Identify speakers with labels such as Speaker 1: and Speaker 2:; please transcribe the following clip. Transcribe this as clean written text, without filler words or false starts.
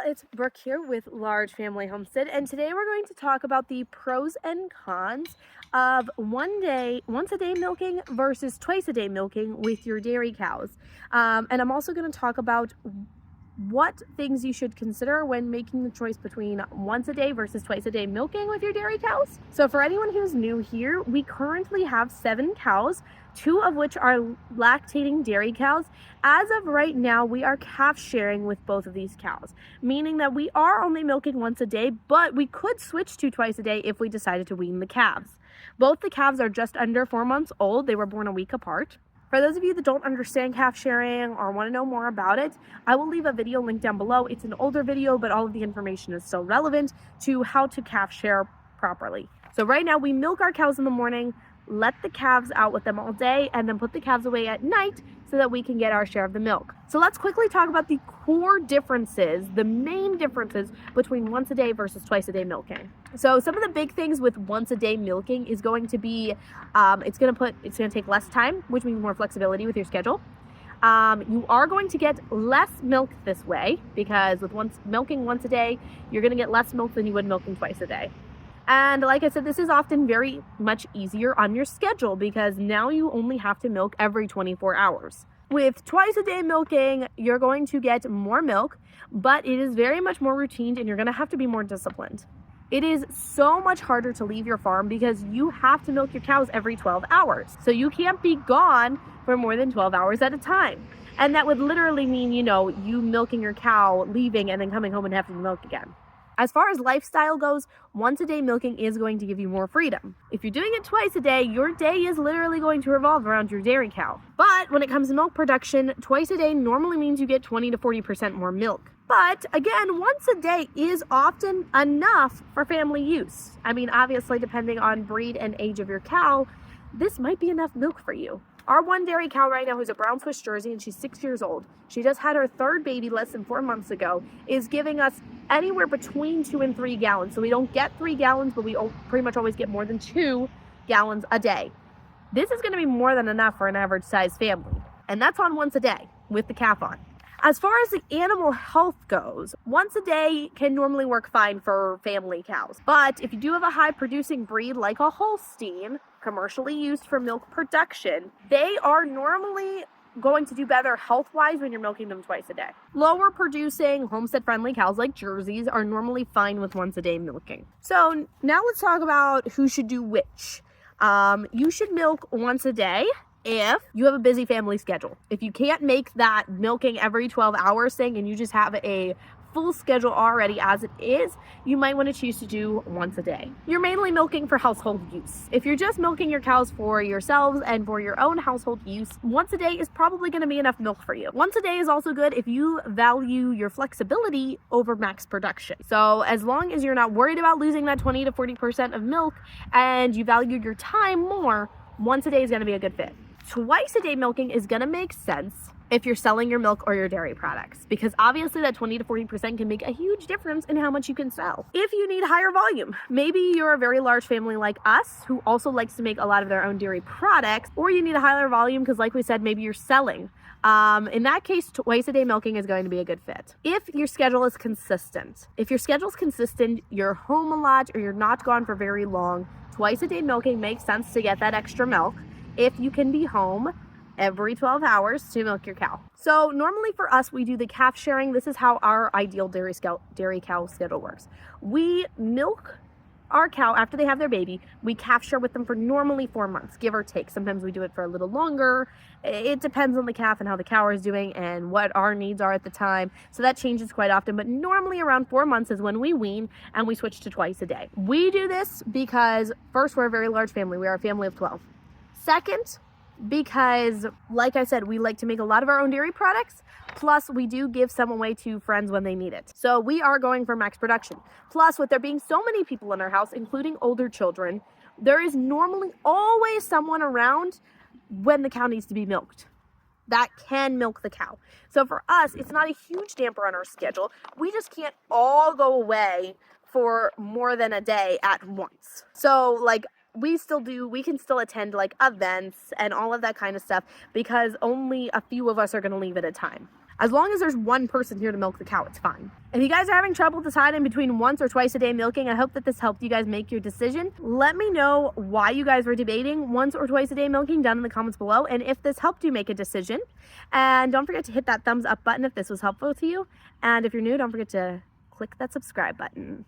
Speaker 1: it's Brooke here with Large Family Homestead, and today we're going to talk about the pros and cons of once a day milking versus twice a day milking with your dairy cows. And I'm also going to talk about what things you should consider when making the choice between once a day versus twice a day milking with your dairy cows. So for anyone who's new here, we currently have 7 cows, 2 of which are lactating dairy cows. As of right now, we are calf sharing with both of these cows, meaning that we are only milking once a day, but we could switch to twice a day if we decided to wean the calves. Both the calves are just under 4 months old. They were born a week apart. For those of you that don't understand calf sharing or want to know more about it, I will leave a video link down below. It's an older video, but all of the information is still relevant to how to calf share properly. So right now we milk our cows in the morning, let the calves out with them all day, and then put the calves away at night so that we can get our share of the milk. So let's quickly talk about the core differences, the main differences between once a day versus twice a day milking. So some of the big things with once a day milking is going to be, it's going to take less time, which means more flexibility with your schedule. You are going to get less milk this way because with milking once a day, you're going to get less milk than you would milking twice a day. And like I said, this is often very much easier on your schedule because now you only have to milk every 24 hours. With twice a day milking, you're going to get more milk, but it is very much more routine and you're going to have to be more disciplined. It is so much harder to leave your farm because you have to milk your cows every 12 hours. So you can't be gone for more than 12 hours at a time. And that would literally mean, you milking your cow, leaving, and then coming home and having to milk again. As far as lifestyle goes, once a day milking is going to give you more freedom. If you're doing it twice a day, your day is literally going to revolve around your dairy cow. But when it comes to milk production, twice a day normally means you get 20 to 40% more milk. But again, once a day is often enough for family use. I mean, obviously, depending on breed and age of your cow, this might be enough milk for you. Our one dairy cow right now, who's a brown Swiss Jersey, and she's 6 years old. She just had her 3rd baby less than 4 months ago, is giving us anywhere between 2 and 3 gallons. So we don't get 3 gallons, but we pretty much always get more than 2 gallons a day. This is going to be more than enough for an average size family. And that's on once a day with the calf on. As far as the animal health goes, once a day can normally work fine for family cows. But if you do have a high producing breed like a Holstein, commercially used for milk production, they are normally going to do better health-wise when you're milking them twice a day. Lower producing, homestead-friendly cows like Jerseys are normally fine with once a day milking. So now let's talk about who should do which. You should milk once a day if you have a busy family schedule. If you can't make that milking every 12 hours thing and you just have a full schedule already as it is, you might want to choose to do once a day. You're mainly milking for household use. If you're just milking your cows for yourselves and for your own household use, once a day is probably going to be enough milk for you. Once a day is also good if you value your flexibility over max production. So as long as you're not worried about losing that 20 to 40% of milk and you value your time more, once a day is going to be a good fit. Twice a day milking is going to make sense if you're selling your milk or your dairy products, because obviously that 20 to 40% can make a huge difference in how much you can sell. If you need higher volume, maybe you're a very large family like us who also likes to make a lot of their own dairy products, or you need a higher volume because like we said, maybe you're selling. In that case, twice a day milking is going to be a good fit. If your schedule is consistent, you're home a lot or you're not gone for very long, twice a day milking makes sense to get that extra milk if you can be home every 12 hours to milk your cow. So normally for us, we do the calf sharing. This is how our ideal dairy cow schedule works. We milk our cow after they have their baby. We calf share with them for normally 4 months, give or take. Sometimes we do it for a little longer. It depends on the calf and how the cow is doing and what our needs are at the time. So that changes quite often, but normally around 4 months is when we wean and we switch to twice a day. We do this because first, we're a very large family. We are a family of 12. Second, because like I said, we like to make a lot of our own dairy products, plus we do give some away to friends when they need it. So we are going for max production. Plus, with there being so many people in our house, including older children, there is normally always someone around when the cow needs to be milked that can milk the cow. So for us, it's not a huge damper on our schedule. We just can't all go away for more than a day at once. So we can still attend events and all of that kind of stuff because only a few of us are going to leave at a time. As long as there's one person here to milk the cow, it's fine. If you guys are having trouble deciding between once or twice a day milking, I hope that this helped you guys make your decision. Let me know why you guys were debating once or twice a day milking down in the comments below, and if this helped you make a decision. And don't forget to hit that thumbs up button if this was helpful to you. And if you're new, don't forget to click that subscribe button.